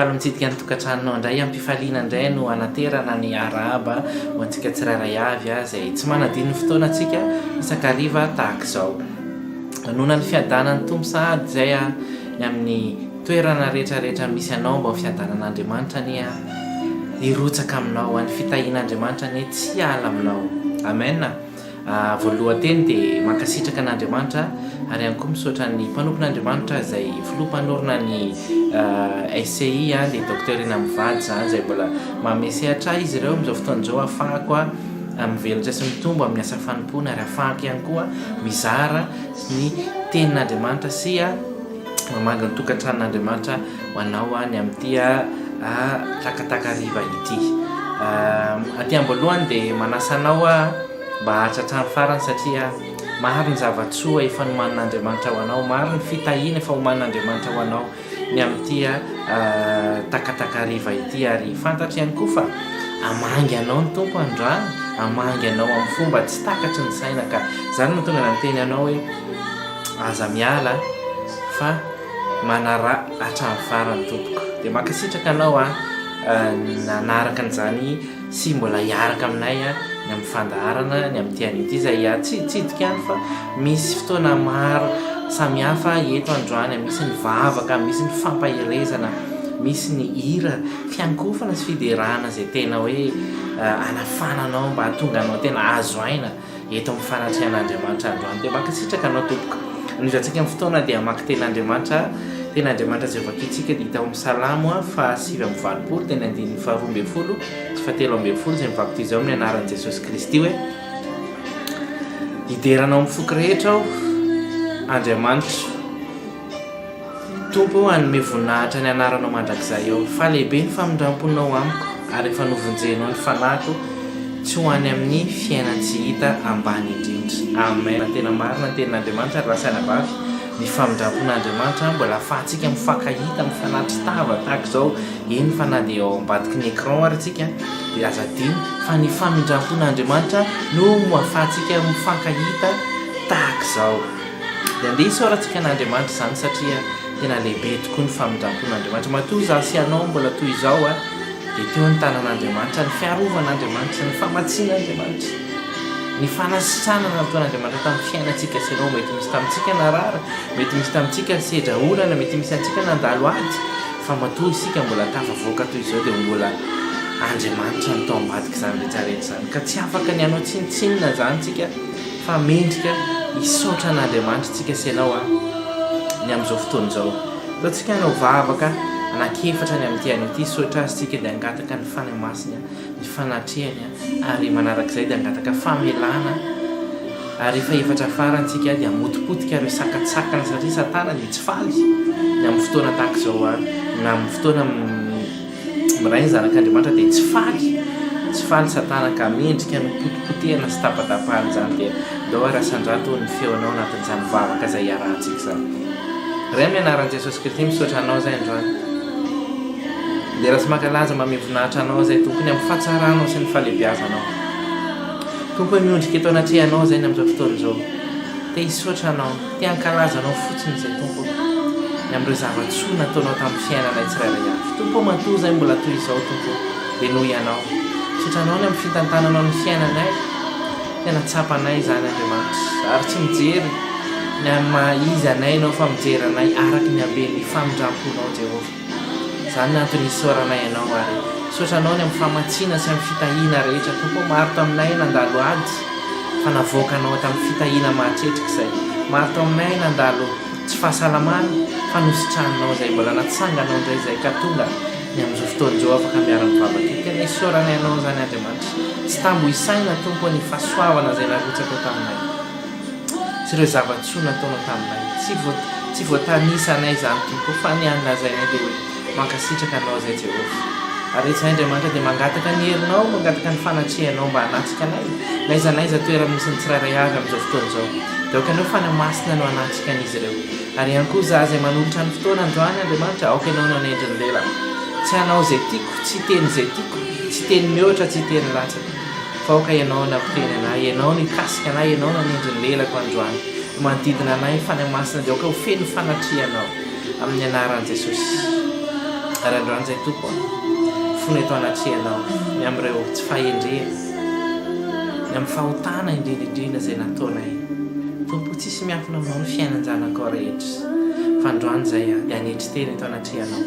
faly mitsidika ny tokantranonao indray ampifaliana indray no anaterana ny araba ho antsika tsirairay avy zay tsy manadiny ny fotoana antsika isakariva tahaka izao. Nona ny fiadanany tompo sahady zay ny amin'ny toerana rehetrarehetra misy anao mba ho fiadanan'Andriamanitra ny irotsaka aminao any fitahian'Andriamanitra ny tsy ala aminao. Amen. Voalohanteny dia mankasitraka an'Andriamanitra ary ihany koa misaotra ny mpanompon'Andriamanitra zay filoha-mpanorona ny SCI le docteurina mivady zany zay mbola mamesehatra izy ireo amin'izao fotoan'izao ahafahako mivelatra sy mitombo amin'ny asa fanompona ary ahafahako ihany koa mizara ny tenin'Andriamanitra sy mamaga ny tokantranon'Andriamanitra ho anao ny amin'ity takatakariva ity. Aty am-boalohany dia manasa anao mba hahatratra ny farany satria maro ny zavatsoa efa nomanin'Andriamanitra ho anao, maro ny fitahiana efa homanin'Andriamanitra ho anao ny amin'ity takatakariva ity ary fantatra ihany koa fa amangy anao ny tompo androany, amangy anao amin'ny fomba tsy takatry ny saina ka zany no tonga nanteny anao hoe aza miala fa manara hatramin'ny farany tompoko. Dia mankasitraka anao nanaraka an'izany sy mbola hiaraka aminay ny amin'ny fandaharana ny amin'ny tian'ity zay tsy tsidika ihany fa misy fotoana maro samihafa eto androany, misy ny vavaka, misy ny fampahirezana, misy ny hira fiankofana sy fiderahana zay tena hoe anafananao mba hahatonga anao tena azo aina eto amin'ny fanatrihan'Andriamanitra androany. Dia mankasitraka anao tompoko. Nizantsika amin'ny fotoana dia maka ten'Andriamanitra zay vakitsika dia hita ao amin'ny Salamo fa 7:20 teny 2:12 sy 7:10 zay mivakity izao amin'ny anaran'i Jesosy Kristy hoe hideranao mifoky rehetra aho Andriamanitra tompo hanome voninahitra ny anaranao mandrakizay ao, fa lehibe ny famindramponao amiko ary efa novonjenao ny fanahiko tsy ho any amin'ny fiainana tsy hita ambany indrindra. Amen. Tena marina tenin'Andriamanitra raha saina vavy ny famindrampon'Andriamanitra mbola ahafahantsika mifankahita mifanatry tava tahaka izao eny fa na dia ao ambadiky ny écran ary tsika dia aza diny fa ny famindrampon'Andriamanitra no ahafahantsika mifankahita tahaka izao. Dia andeha isaorantsika an'Andriamanitra zany satria tena lehibe tokoa ny famindrampon'Andriamanitra. Matoa za sy anao mbola toy izao dia teo ny tanan'Andriamanitra, ny fiarovan'Andriamanitra, ny famatsian'Andriamanitra, ny fanasitranana nataon'Andriamanitra tamin'ny fiainantsika sy anao. Mety misy tamintsika narara, mety misy tamintsika sedra olana, mety misy antsika nandalo ady fa matoa isika mbola tafavoaka toy izao dia mbola Andriamanitra no tao ambadika zany rehetrarehetra zany ka tsy afaka ny anao tsinitsinina zany tsika fa mendrika hisaotra an'Andriamanitra tsika sy anao ny amin'izao fotoana izao. Ataontsika anao vavaka anakefatra ny amin'ny tian'ity sotra azy tsika dia angataka ny fanahy masina, ny fanatrehany ary manarak'izay dia angataka famelana ary efa efatra farantsika dia motipotika ireo sakatsakana satria Satana dia tsy faly ny amin'ny fotoana tahaka izao na amin'ny fotoana miray ny zanak'Andriamanitra dia tsy faly Satana ka mendrika ny potipotehana sy tapatapahana zany dia dao rasan-drato ny feonao anatin'izany vavaka izay iarahantsika zany. Ray amin'ny anaran'i Jesosy Kristy misaotra anao zay androany. Dia raha sy mankalaza mame voninahitra anao zay tompony amin'ny fahatsaranao sy ny fahalebiazanao. Tompo miondrika eto anatrehanao zay ny amin'izao fotoana izao. Te hisaotra anao, te hankalaza anao fotsiny zay tompo ny amin'ireo zavatsoa nataonao tamin'ny fiainanay tsirairay avy. Tompo matoa zay mbola toy izao tompo dia noho ianao. Misaotra anao ny amin'ny fitantananao ny fiainanay, tena tsapanay zany Andriamanitra ary tsy mijery ny izy anay ianao fa mijery anay araky ny haben'ny famindramponao Jehovah. Zany antony isaoranay ianao ary misaotra anao ny amin'ny famatsiana sy amin'ny fitahiana rehetra tompo. Maro taminay nandalo ady fa navoaka anao tamin'ny fitahiana mahatretrika izay. Maro taminay nandalo tsy fahasalamana fa nositranonao zay mbola natsanganao indray izay ka tonga ny amin'izao fotoana izao afaka miara-mivavaka. Tena isaoranay ianao zany Andriamanitra. Tsy tambo isaina tompo ny fahasoavana izay narotsaka taminay sy ireo zavatsoa nataonao taminay. Tsy voatanisa anay zany tompo fa ny anlazainay dia hoe mankasitraka anao zay Jehovah. Ary izay Andriamanitra dia mangataka ny herinao, mangataka ny fanatrehanao mba hanatrika anay naiza naiza toerana misy ny tsirairay avy amin'izao fotoana izao. Dia aoka anao fanahy masina no hanatrika an'izy ireo. Ary ihany koa za izay manolotra ny fotoana androany Andriamanitra, aoka ianao no hanendry ny lela. Tsy hanao izay tiako, tsy teny izay tiako, tsy teny mihoatra, tsy teny latsaka fa aoka ianao nampiteny anay, ianao no hikasika anay, ianao no hanendry ny lelako androany. Manodidina anay fanahy masina dia aoka ho feno fanatrihanao amin'ny anaran'i Jesosy. ary androany zay tompo fony eto anatrianao ny am'ireo tsy fahendrena ny amin'ny fahotana indrindraindrindra zay nataonay tompo tsisy miafina aminao ny fiainan-janako rehetra fa androany zay dia anetry teny eto anatrianao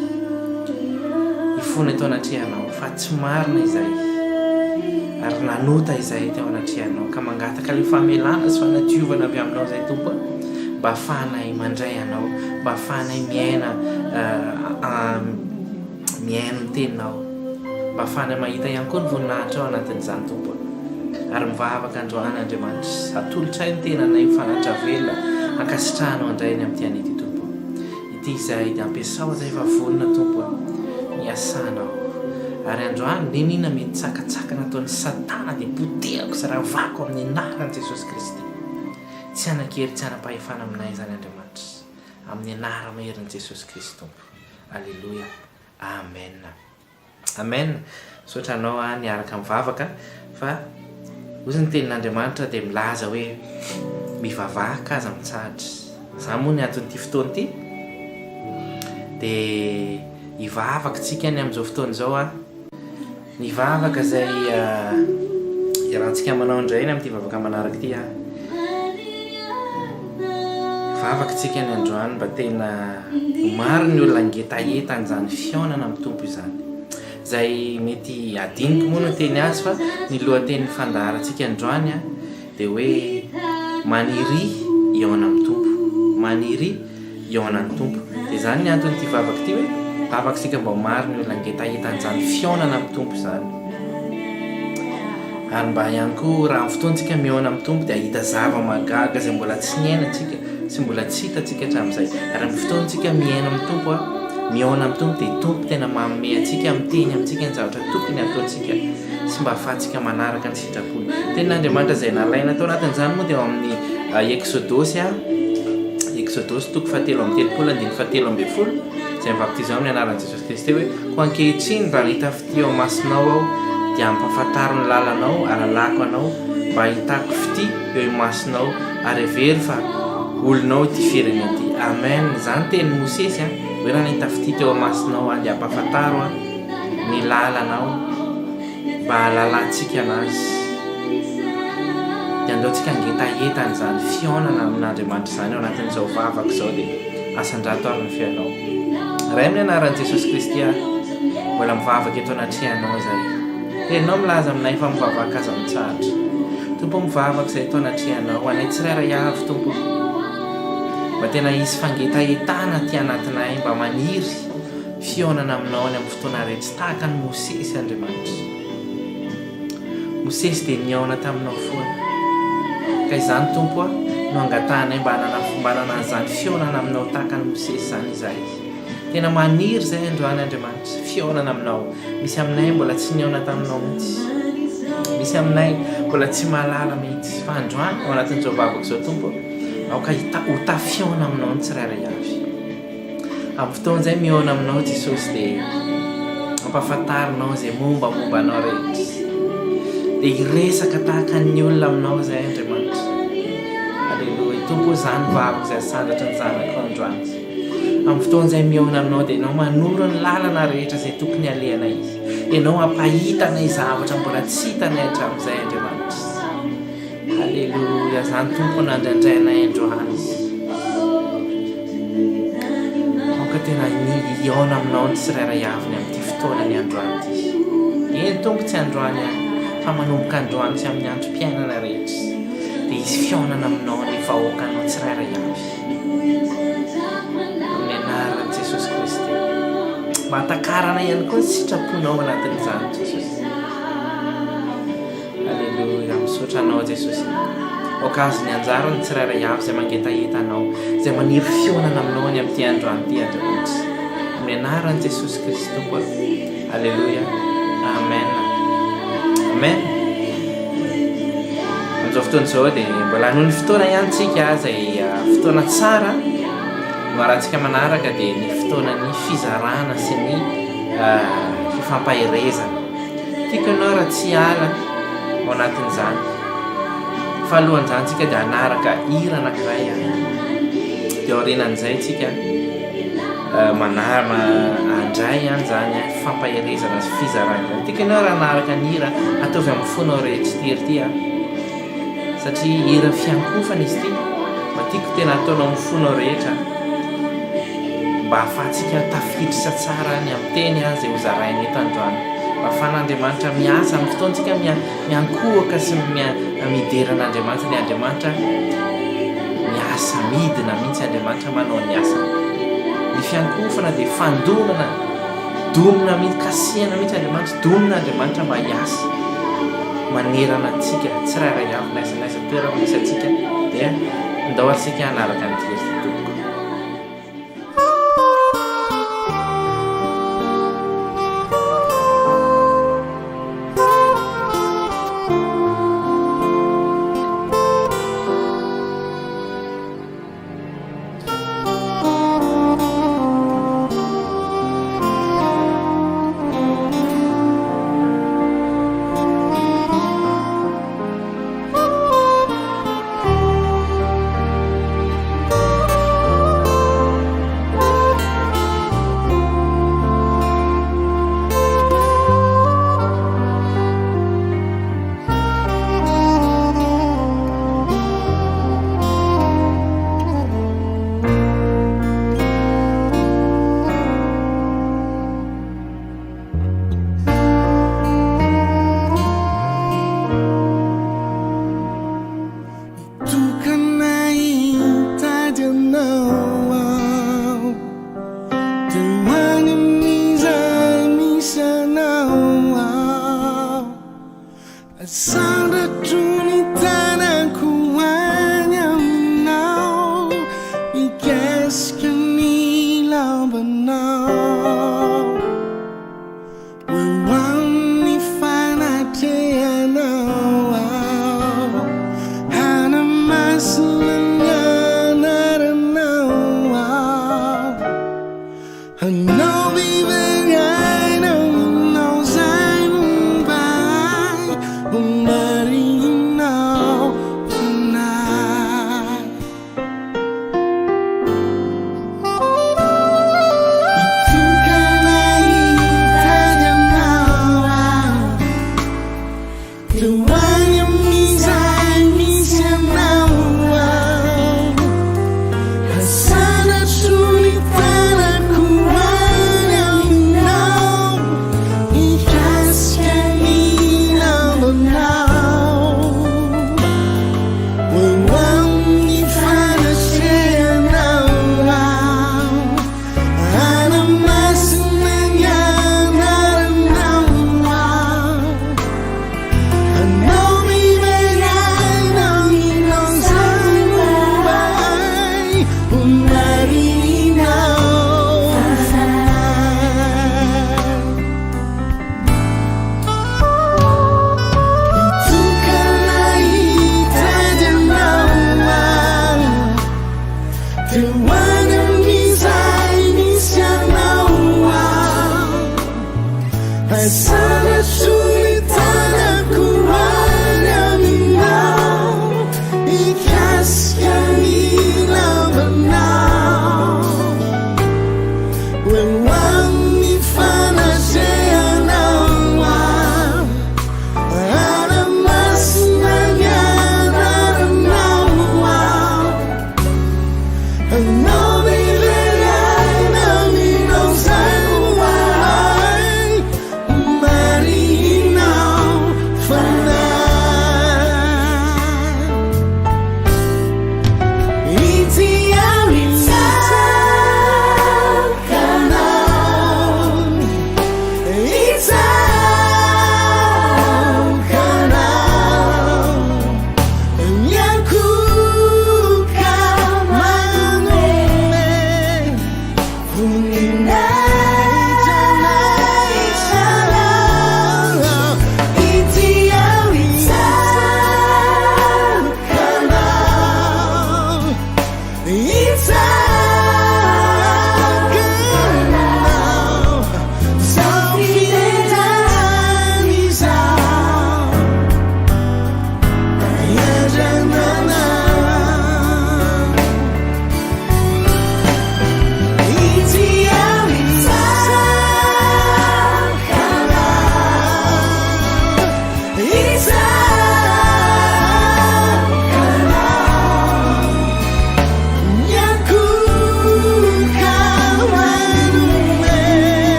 ifony eto anatrianao fa tsy marina izay ary nanota izay teo anatrianao ka mangataka le famelana sy fanadiovana avy aminao zay tompo mba ahafahanay mandray anao mba ahafahanay miaina miteninao mba ahafahanay mahita ihany koa ny voninahitra ao anatin'izany tompo ary mivavaka androany Andriamanitra atolotra ny tenanay mifanatra velona ankasitrahanao andrainy amin'ity an'ity tompo ity izay dia ampiasao zay fa vonona tompo miasanao ary androany nenina mety tsakatsaka nataon'ny Satana dia potehako sy raha vako amin'ny anaran'i Jesosy Kristy tsy anakery tsy anapahefana aminay zany Andriamanitra amin'ny anara maherin'i Jesosy Kristy tompo. Alleluia. Amen. Amen. Sotra anao niaraka mivavaka fa ozy ny tenin'Andriamanitra dia milaza hoe mivavaka aza mitsahatra. Za moa ny aton'ity fotoana ity dia hivavaka tsika ny amin'izao fotoana izao nivavaka zay iarahantsika manao indray ny amin'ity vavaka manaraka ity vavaka tsika ny androany mba tena maro ny olona ngetaeta an'izany fiaonana amin'ny tompo izany zay mety adiniko moa no teny azy fa ny lohateny fandaharantsika androany dia hoe maniry iaona amin'ny tompo maniry iaona amin'ny tompo dia zany ny anton'ity vavaka ity hoe vavaka sika mba maro ny olona ngetaeta an'izany fiaonana amin'ny tompo izany ary mba ihany koa raha fotoantsika miaona amin'ny tompo dia ahita zava-magaga zay mbola tsy niainantsika sy mbola tsy hitantsika hatramin'izay ary amin'ny fotoantsika miaina amin'ny tompo miaona amin'ny tompo dia tompo tena manome antsika miteny amintsika ny zavatra tokony ataontsika sy mba ahafahantsika manaraka ny sitrapony tenin'Andriamanitra zay nalaina atao anatin'izany moa dia eo amin'ny Exodosy Exodosy 7:7 zay mivakitizao amin'ny anaran'i Jesosy Kristy hoe ko ankehitriny raha nitafity eo masonao aho dia ampafantaro ny lalanao alalako anao mba hitako fity eo imasonao ary very fa olonao ity firenena ity. Amen. Zany teny Mosesy hoe raha nitafity teo masonao dia ampafantaro ny lalanao mba halalantsika anazy dia andeontsika ngetaeta an'izany fiaonana amin'Andriamanitra izany ao anatin'izao vavaka izao dia asan-drato ary ny fiainao ray amin'ny anaran'i Jesosy Kristy mbola mivavaka eto anatrianao zay tenao milaza aminay fa mivavaka aza mitsahatra tompo mivavaka zay eto anatrianao anay tsirairay avy tompo mba tena isy fangetaetana ty anatinay mba maniry fiaonana aminao any amin'ny fotoana rehetra tahaka ny Mosesy Andriamanitra. Mosesy dia niaona taminao foana ka izany tompo no angatahanay mba hanana an'izany fiaonana aminao tahaka ny Mosesy zany izay tena maniry zay androany Andriamanitra fiaonana aminao misy aminay mbola tsy niaona taminao mihitsy misy aminay mbola tsy mahalala mihitsy fa androany ao anatin'izao vavaka izao tompo aoka ho tafiaona aminao ny tsirairay avy amin'ny fotoan'izay miaona aminao Jesosy dia ampafantarinao zay mombamomba anao rehetra dia hiresaka tahaka ny olona aminao zay Andriamanitra. Alleluia. Tompo zany vavaka zay sandratra ny zanako androany amin'ny fotoan'izay miaona aminao dia ianao manoro ny lalana rehetra zay tokony alehanay ianao ampahitanay zavatra mbola tsy hitanay hatramin'izay Andriamanitra. Alleluia. Zany tompo nandrandrainay androany aoka tena iaona aminao ny tsirairay aviny amin'ity fotoana ny androany ity eny tompo tsy androany fa manomboka androany sy amin'ny androm-piainana rehetra dia izy fiaonana aminao ny vahoakanao tsirairay avy amin'ny anaran'i Jesosy Kristy mba hatakarana ihany koa ny sitraponao anatin'izany Jesosy. Alleluia. Misaotra anao Jesosy aoka azo ny anjara ny tsirairay avy zay mangetaeta anao zay maniry fiaonana aminao ny amin'ity androany ity Andriamanitra amin'ny anaran'i Jesosy Kristy tompo. Alleluia. Amen. Amen. Amin'izao fotoana izao dia mbola noho ny fotoana ihany tsika zay fotoana tsara no arahantsika manaraka dia ny fotoana ny fizarana sy ny fifampahirezana tiako ianao raha tsy ala ao anatin'izany fa alohan'izany tsika dia hanaraka hira anankiray dia aorinan'izay tsika andray iray any zany fampaherezana sy fizarana. Tiako ianao raha naharaka ny hira ataovy amin'ny fonao rehetra ity a, satria hira fiankofana izy ity, matiako tena ataonao amin'ny fonao rehetra mba ahafahantsika tafiditra tsara ny amin'ny teny zay ho zarainy eto androany, mba ahafahan'Andriamanitra miasa amin'ny fotoantsika miankohaka sy mideran'Andriamanitra. Ny Andriamanitra miasa midina mihitsy, Andriamanitra manao ny asa. Ny fiankofana dia fandonana, domina mihitsy, kasihana mihitsy Andriamanitra, domina Andriamanitra mba hiasa manerana antsika tsirairay avy naisanaiza toerana misy antsika, dia ndao antsika hanaraka ny Kristy tompoko.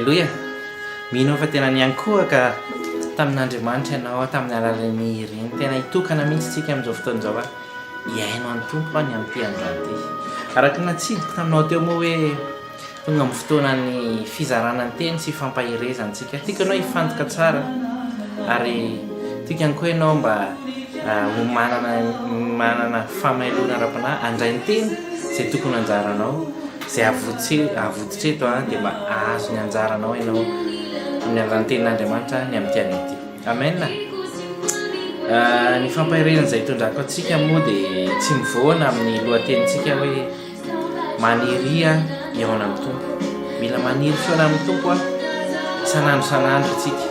alleloia. Mino fa tena niankoha ka tamin'Andriamanitra ianao tamin'ny alalan'ny ireny tena hitokana mihitsy tsika amin'izao fotoan'izao iaino any tompo ny amin'ny androany ty araka natsidiko taminao teo moa hoe tonga amin'ny fotoanany fizarana ny teny sy fampahirezantsika tiako ianao hifantoka tsara ary tiako ihany koa ianao mba manana famailona ara-panahy andray ny teny zay tokony anjaranao zay avotsitreto dia mba ahazo ny anjaranao ianao amin'ny alalan'ny tenin'Andriamanitra ny amin'ny tiany ity amen. Ny fampahirezana izay hitondrako antsika moa dia tsy mivoana amin'ny lohatenintsika hoe maniria eona amin'ny tompo, mila maniry feona amin'ny tompo sanandro tsika.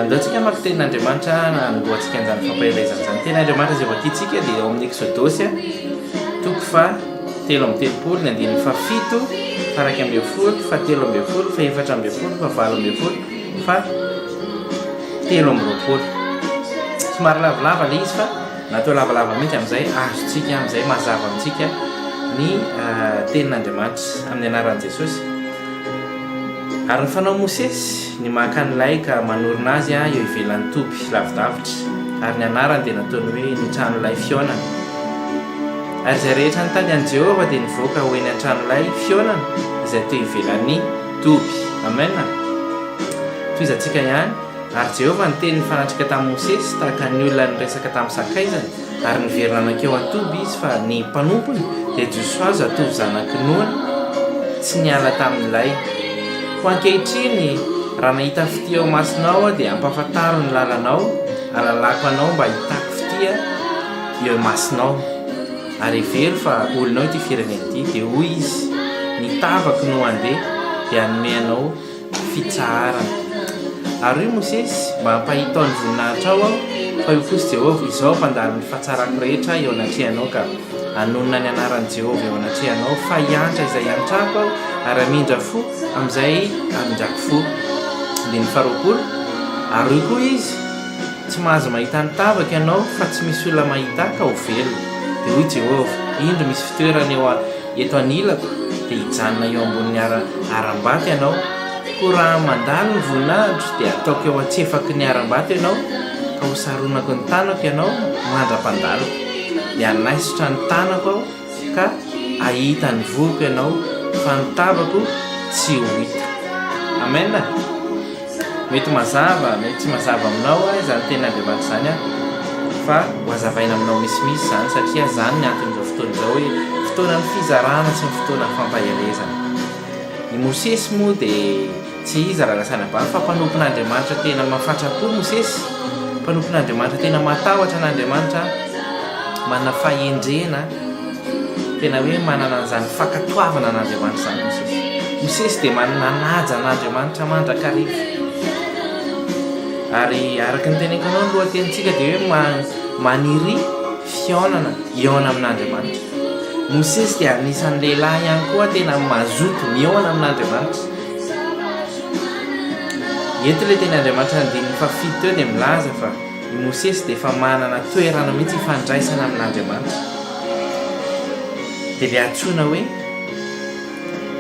Ndao tsika maka tenin'Andriamanitra nandoantsika an'izany fampahirezana zany. Tenin'Andriamanitra izay vakiantsika dia ao amin'ny Exodosy 3:30, 9:7, 1:20, 7:20, 7:20, somary lavalava le izy fa natao lavalava mihitsy amin'izay azotsika amin'izay mazava amintsika ny tenin'Andriamanitra amin'ny anaran'i Jesosy. Ary ny fanao Mosesy ny maka an'ilay ka manorina azy eo ivelan'ny topy lavidavitra ary ny anarany dia nataony hoe ny tranon'ilay fionana. Ary izay rehetra nitady an'i Jehova dia nivoaka ho eny an-tranon'ilay fionana izay teo ivelan'ny topy. Amen. Toizantsika ihany ary Jehova niteny fanatrika tamin'i Mosesy tahaka ny olona niresaka tamin'ny sakaizany ary niverina anakeo atoby izy fa ny mpanompony dia Joshua zatovo zanaky Noana tsy niala tamin'ilay. Ho ankehitriny raha nahita fitia ao masinao dia ampafantaro ny lalanao alalako anao mba hitako fitia eo masinao ary very fa olonao ity firenena ity dia hoy izy nitavako no andeha dia hanome anao fitsaharana. Ary io Mosesy mba hampahitao ny voninahitra ao fa io kosa Jehova izao mpandalo ny fahatsarako rehetra eo anatrehanao ka anonona ny anaran'i Jehova eo anatrehanao fa hiantra izay hiantrako aho ary amindra fo amin'izay amindrako fo. Dia ny 20 ary io koa izy tsy mahazo mahita ny tavaka ianao fa tsy misy olona mahita ka ho velo. Dia hoy Jehova indro misy fitoerana eto anilako dia hijanona eo ambonin'ny aram-bato ianao. Koa raha mandalo ny voninahitro dia ataoko eo antsefaky ny aram-bato ianao ka ho saronako ny tanako ianao mandra-pandalo dia hanaisotra ny tanako aho ka ahita ny voko ianao fa ny tavako tsy ho hita. Amen. Mety mazava mety tsy mazava aminao izany tenin'Andriamanitra zany fa ho azavaina aminao misimisy zany satria zany ny anton'izao fotoan'izao hoe fotoana ny fizarana sy ny fotoana ny fampahirezana. Ny Mosesy moa dia tsy izy raha sanabany fa mpanompon'Andriamanitra tena mahafatrapo Mosesy, mpanompon'Andriamanitra tena matahotra n'Andriamanitra, manana fahendrena tena hoe manana an'izany fankatoavana n'Andriamanitra zany Mosesy. Mosesy dia mananaja n'Andriamanitra mandrakariva. Ary araka ny teneniko anao ny lohatenintsika dia hoe maniry fionana eona amin'Andriamanitra. Mosesy dia anisan'ny lehilahy ihany koa tena mazoto miona amin'Andriamanitra. Eto ilay tenin'Andriamanitra andininy fafito teo dia milaza fa i Mosesy dia efa manana toerana mihitsy ifandraisana amin'Andriamanitra. Dia ilay antsoina hoe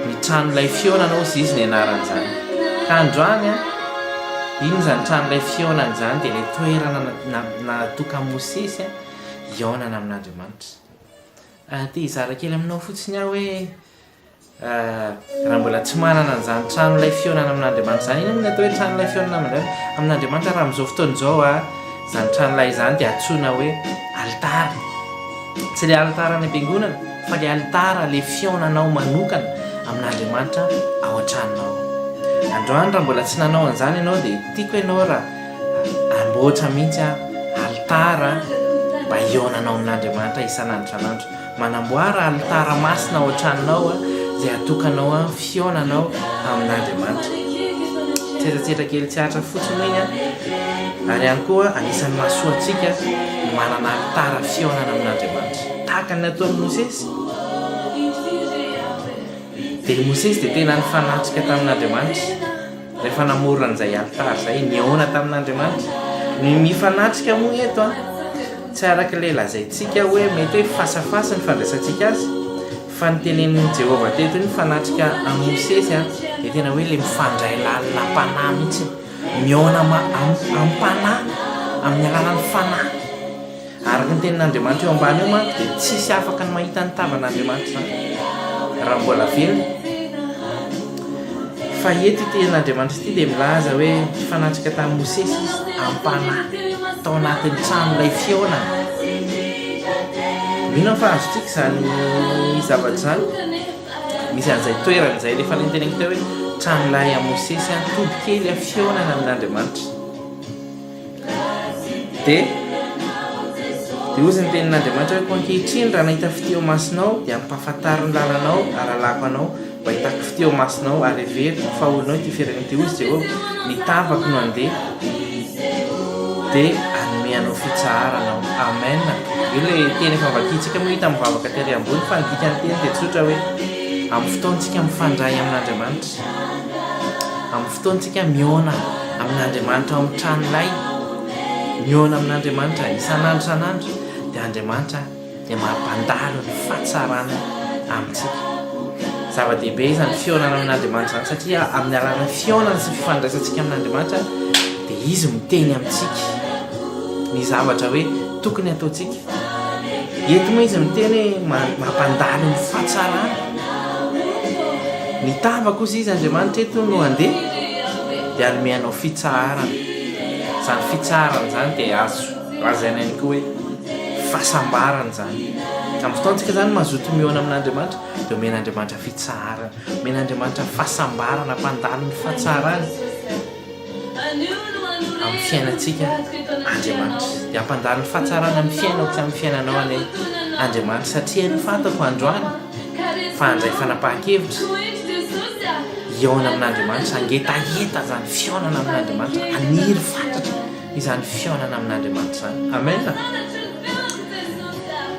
ny tranon'ilay fionana ozy izy ny anaran'izany. Ka androany iny zany tranon'ilay fionana zany dia ilay toerana natoka Mosesy ionana amin'Andriamanitra. Tia hizara kely aminao fotsiny aho hoe raha mbola tsy manana an'izany tranon'ilay fionana amin'Andriamanitra zany, iny atao hoe tranon'ilay fionana amin'Andriamanitra raha amin'izao fotoan'izao zany tranon'ilay zany dia antsoina hoe alitara. Tsy ilay alitara any am-piangonana fa ilay alitara ilay fionanao manokana amin'Andriamanitra ao an-tranonao. Androany raha mbola tsy nanao an'izany ianao dia tiako ianao raha amboatra mihitsy alitara mba ionanao amin'Andriamanitra isan'andro. Manamboara alitara masina ao an-tranonao izay atokanao fionanao amin'Andriamanitra. Tsetratsetra kely tsy hatra fotsiny iny ary ihany koa anisan'ny mahasoa antsika manana alitara fionana amin'Andriamanitra tahaka ny nataon'i Mosesy. Dia Mosesy dia tena nifanatrika tamin'Andriamanitra rehefa namorona an'izay alitara izay niona tamin'Andriamanitra. Ny mifanatrika moa eto tsy araka ilay lazaintsika hoe mety hoe fasafasa ny fandraisantsika azy fa ny tenenin'i Jehova teto ny fanatrika amin'ny Mosesy dia tena hoe le mifandray lalina am-panahy mihitsy miona am-panahy amin'ny alalan'ny fanahy araka ny tenin'Andriamanitra eo ambany eo manko dia tsisy afaka ny mahita ny tavan'Andriamanitra zany raha mbola velona fa eto tenin'Andriamanitra ity dia milaza hoe fanatrika tamin'ny Mosesy izy am-panahy tao anatin'ny tranon'ilay fiaonana mino fa azotsika izany zavatra zany misy an'izay toerana izay rehefa le teneniko teo hoe tranon'ilay a Mosesy antody kely a fiaonana amin'Andriamanitra dia ozy ny tenin'Andriamanitra hoe ko ankehitriny raha nahita fiteo masinao dia ampahafantaro ny lalanao alalako anao mba hitako fiteo masinao ary every fa olonao ity firenena ity ozy Jehovah nitavako no andeha dia anome anao fitsaharanao amen io le teny efa vakitsika moa hita mivavaka tery ambony fa ny dikany teny dia tsotra hoe amin'ny fotoantsika mifandray amin'Andriamanitra amin'ny fotoantsika miona amin'Andriamanitra ao amin'ny tranolay miona amin'Andriamanitra isan'andro isan'andro dia Andriamanitra dia mampandalo ny fahatsarana amintsika zava-dehibe izany fiaonana amin'Andriamanitra zany satria amin'ny alalan'ny fiaonana sy fifandraisantsika amin'Andriamanitra dia izy miteny amintsika ny zavatra hoe tokony ataontsika eto moa izy miteny hoe mampandalo ny fahatsarana nitavako ozy izy Andriamanitra eto no andeha dia anome anao fitsaharana zany fitsaharana zany dia azo lazaina ihany koa hoe fahasambarana zany amin'ny fotoantsika zany mazoto miona amin'Andriamanitra dia omen'Andriamanitra fitsaharana omen'Andriamanitra fahasambarana mpandalo ny fahatsarana amin'ny fiainantsika Andriamanitra dia ampandalo ny fahatsarana amin'ny fiainao sy amin'ny fiainanao any Andriamanitra satria ny fantako androany fa andray fanapahan-kevitra iona amin'Andriamanitra angetaeta zany fiaonana amin'Andriamanitra aniry fantatra izany fiaonana amin'Andriamanitra zany amen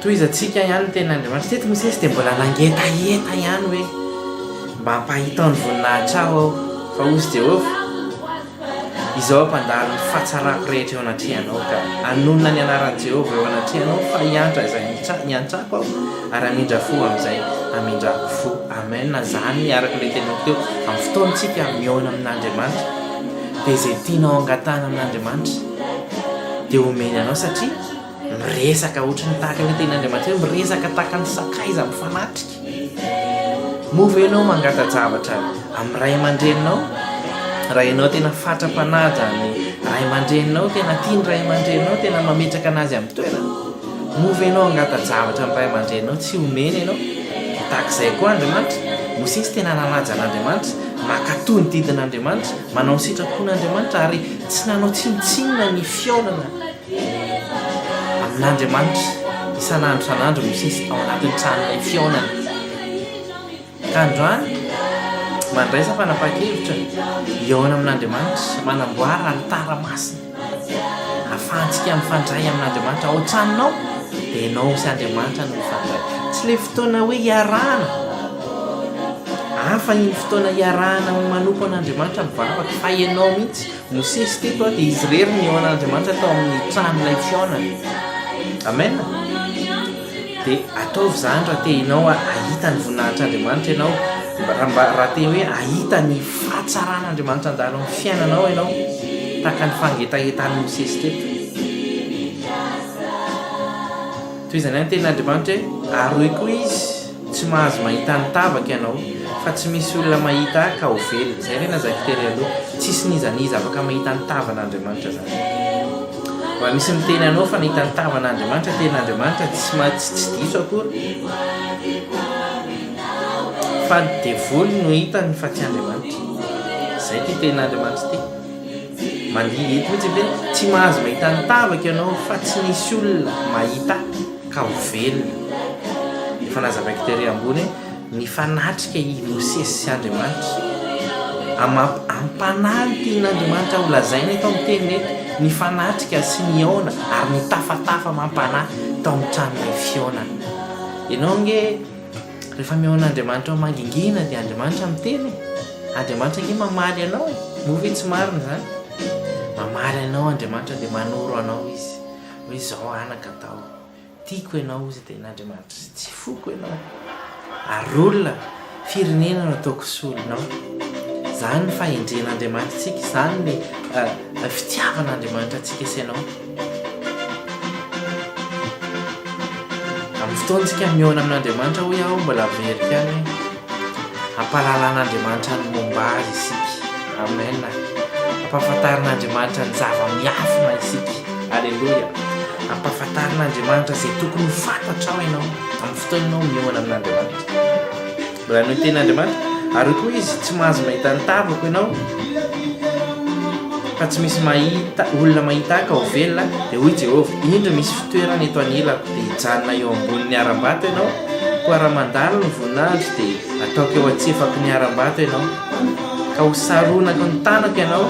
toy izy atsika ihany ny tenin'Andriamanitra teto Mosesy dia mbola nangetaeta ihany hoe mba hampahita ny voninahitra aho fa ozy Jehovah izao ampandalo ny fahatsarako rehetra eo anatrehanao ka anonona ny anaran'i Jehovah eo anatrehanao fa hiantra izay hiantrako aho ary amindra fo amin'izay amindrako fo amen zany araka ilay tenako teo amin'ny fotoantsika miona amin'Andriamanitra dia izay tianao angatana amin'Andriamanitra dia omeny anao satria miresaka ohatrany tahaka ny tenin'Andriamanitra hoe miresaka tahaka ny sakaiza mifanatrika mova ianao mangata-javatra amin'ny ray aman-dreninao raha ianao tena fatra-panaja ny ray aman-dreninao tena tia ny ray aman-dreninao tena mametraka anazy amin'ny toerana mova ianao angata-javatra amin'ny ray aman-dreninao tsy omeny ianao tahak'izay koa Andriamanitra Mosesy tena nanaja an'Andriamanitra makatoa ny didin'Andriamanitra manao ny sitrapon'Andriamanitra ary tsy nanao tsinitsinina ny fiaonana amin'Andriamanitra isan'andro isan'andro Mosesy ao anatin'ny tranon'ilay fiaonana ka androany mandraisa fanapahan-kevitra iona amin'Andriamanitra manamboara alitara masina ahafahantsika mifandray amin'Andriamanitra ao an-tranonao dia ianao sy Andriamanitra no mifandray tsy le fotoana hoe iarahana hafa ny fotoana iarahana manopo an'Andriamanitra mivavaka fa ianao mihitsy Mosesy teto dia izy rery ny eon'Andriamanitra tao amin'ny tranon'ilay fiaonana amen dia ataovy zany raha te ianao ahita ny voninahitr'Andriamanitra ianao raha te hoe ahita ny fahatsaran'Andriamanitra andalo amin'ny fiainanao ianao tahaka ny fangetahetan'ny Mosesy teto toy izany any tenin'Andriamanitra hoe aroy koa izy tsy mahazo mahita ny tavaka ianao fa tsy misy olona mahita ka ho velona izay re nazaka tery aloha tsisy nizaniza afaka mahita ny tavan'Andriamanitra zany mba misy miteny anao fa nahita ny tavan'Andriamanitra tenin'Andriamanitra tsy diso akory fa devoly no hitany fa tsy Andriamanitra izay ty tenin'Andriamanitra ty mandihy eto mihitsy hoe tsy mahazo mahita ny tavaka ianao fa tsy nisy olona mahita ka ho velona efa nazavaiko tery ambony ny fanatrika i Mosesy sy Andriamanitra ampanahy ny tenin'Andriamanitra ho lazaina eto amin'ny teniny eto ny fanatrika sy ny aona ary ny tafatafa mampanahy tao amin'ny tranon'ilay fiaonana ianao nge rehefa miaon'Andriamanitra ao mangingina dia Andriamanitra miteny Andriamanitra nge mamaly anao mova tsy marina zany mamaly anao Andriamanitra dia manoro anao izy hoe zao anaka atao tiako ianao izy tenin'Andriamanitra tsy foko ianao ary olona firenena no ataoko solinao zany ny fahendren'Andriamanitra tsika, zany le fitiavan'Andriamanitra tsika isanao. Amin'ny fotoantsika miona amin'Andriamanitra hoe aho mbola verika any ampalalan'Andriamanitra ny momba azy isika. Amen. Ampahafantarin'Andriamanitra ny zava-miafina isika. Alleluia. Ampahafantarin'Andriamanitra izay tokony ho fantatrao ianao amin'ny fotoana ianao miona amin'Andriamanitra. Mbola no ten'Andriamanitra ary koa izy tsy mahazo mahita ny tavako ianao fa tsy misy mahita olona mahita ka ho velona dia hoy Jehovah, indro misy fitoerana eto anilako dia hijanona eo ambonin'ny aram-bato ianao, koa raha mandalo ny voninahitra dia ataoko eo atsefako ny aram-bato ianao, ka ho saronako ny tanako ianao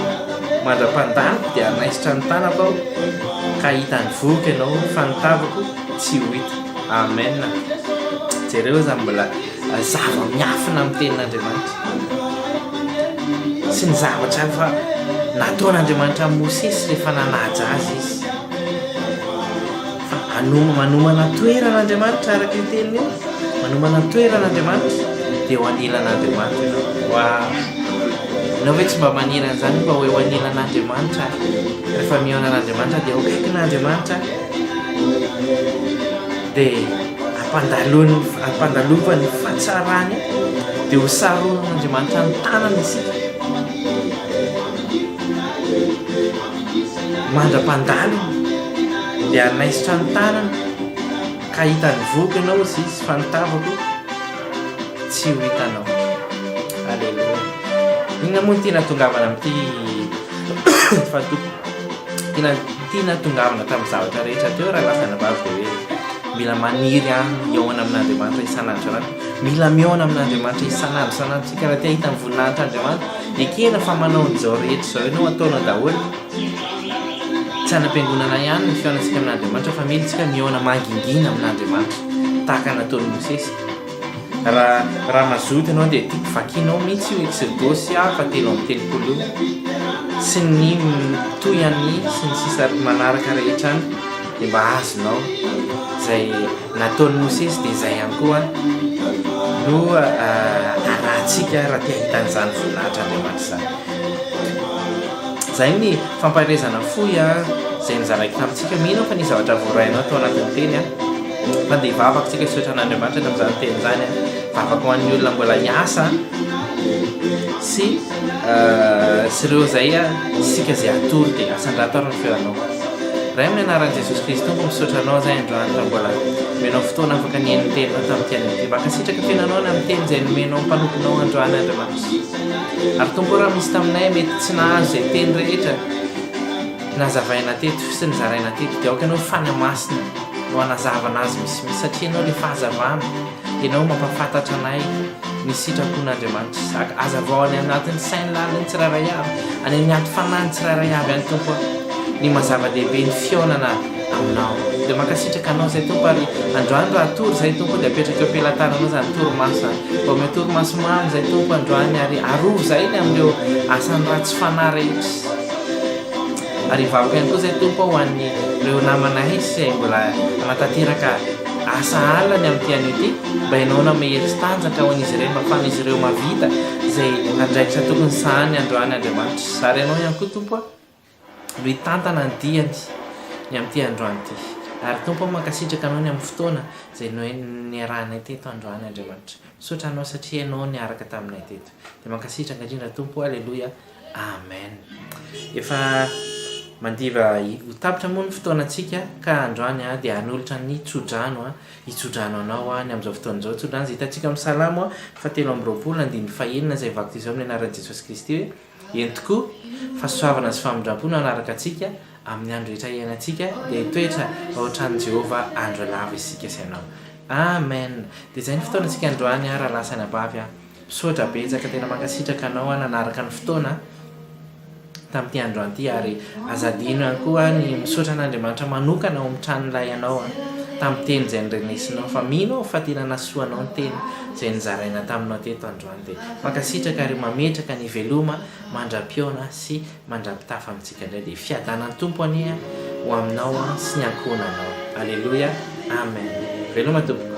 mandra-pandaniko dia anaisitra ny tanako aho ka hita ny voky ianao fa ny tavako tsy ho hita. Amen. Jereo zany mbola zava-miafina amin'ny tenin'Andriamanitra sy ny zavatra fa nataon'Andriamanitra amin'ny Mosesy rehefa nanaja azy izy, fa manomana toeran'Andriamanitra araka ny teniny io, manomana toeran'Andriamanitra dia ho anilan'Andriamanitra ianao. Ianao hoe tsy mba manilan'izany mba hoe ho anilan'Andriamanitra rehefa miona an'Andriamanitra dia ho kaikin'Andriamanitra dia ampandalovany fahatsarany dia ho saronan'Andriamanitra ny tanana isika, mandra-pandalo dia anaisitra ny tanana ka hitany voky ianao izy fa ny tavako tsy ho hitanao. Alleluia. Inona moa ny tiana tongavana amin'ity tiana tongavana tamin'ny zavatra rehetra teo raha lasana vavy dia hoe mila maniry miona amin'Andriamanitra isan'andro. Mila miona amin'Andriamanitra isan'andro san'andro. Tsika raha tia hita ny voninahitran'Andriamanitra dia kena fa manao an'izao rehetra izao ianao ataonao daholo. Tsy hanam-piangonana ihany ny fionansika amin'Andriamanitra fa mila tsika miona mangingina amin'Andriamanitra tahaka nataon'i Mosesy. Raha mazoto ianao dia tiako vakianao mihitsy io Exodosy 3:30 sy ny toyany sy ny sisa manaraka rehetra any dia mba azonao izay nataon'i Mosesy dia izay ihany koa no arahantsika raha tia hitan'izany voninahitran'Andriamanitra izany. Izay ny famparezana fohy izay nizaraiko tamintsika. Mino fa ny zavatra voarainao tao anatin'ny teny fa dia vavaka tsika hisotra an'Andriamanitra tamin'izany teny izany. Vavaka ho an'ny olona mbola hiasa sy ireo izay isika izay atory dia asan-dratorana ny feonao. Raha amin'ny anaran'i Jesosy Kristy Tompo misaotra anao izay androany raha mbola menao fotoana afaka nihaino ny teninao tamin'ity an'ity. Mankasitraka fiainanao ny amin'ny teny izay nomenao ny mpanomponao androany Andriamanitra. Ary Tompo raha misy taminay mety tsy nahazo izay teny rehetra nazavaina teto sy nizaraina teto dia aoka ianao fanamasina no hanazavana azy misimisy satria ianao le fahazavana, ianao mampafantatra anay ny sitrapon'Andriamanitra. Saka azavao any anatin'ny sainy laliny tsirairay avy, any amin'ny aty fanany tsirairay avy any Tompo ny mazava-dehibe ny fionana aminao. Dia mankasitraka anao izay Tompo ary androany raha atory izay Tompo dia apetraka eo am-pelantananao izany toromaso zany. Vao ame toromaso mamy izay Tompo androany ary arova izay ny amin'ireo asany ratsy fanahy rehetra. Ary vavaka ihany koa izay Tompo ho an'ireo namanay izay mbola anatanteraka asa alina amin'ity an'ity mba ianao namehery sy tanjaka ho an'izy ireo, mba ahafahan'izy ireo mavita izay andraikitra tokony sahany androany Andriamanitra. Sary ianao ihany koa Tompo no hitantana ny diany ny amin'ity androany ity. Ary Tompo mankasitraka anao ny amin'ny fotoana izay niarahanay teto androany Andriamanitra. Misaotra anao satria ianao niaraka taminay teto. Dia mankasitraka indrindra Tompo. Alleluia. Amen. Efa mandiva ho tapitra moa ny fotoanantsika ka androany dia hanolotra ny tsodrano hitsodrano anao ny amin'izao fotoan'izao. Tsodrano izay hitantsika amin'ny Salamo 7:24 izay vakoty izao amin'ny anaran'i Jesosy Kristy hoe eny tokoa fahasoavana sy famindram-pona anaraka antsika amin'ny andro rehetra iainantsika dia hitoetra ao an-tranon'i Jehovah andro lava isika sy ianao. Amen. Dia izay ny fotoanantsika androany raha lasana abavy misaotra betsaka tena mankasitraka anao nanaraka ny fotoana tamin'ity androany ity ary azadino ihany koa ny misaotra an'Andriamanitra manokana ao amin'ny tranon'ilay ianao tamin'ny teny izay nirenesinao fa mino fa tena nasoanao ny teny izay nizaraina taminao teto androany. Dia mankasitraka ary mametraka ny veloma mandram-piona sy mandram-pitafa amintsika indray dia fiadanan'ny Tompo ania ho aminao sy ny ankonanao. Alleluia. Amen. Veloma Tompo.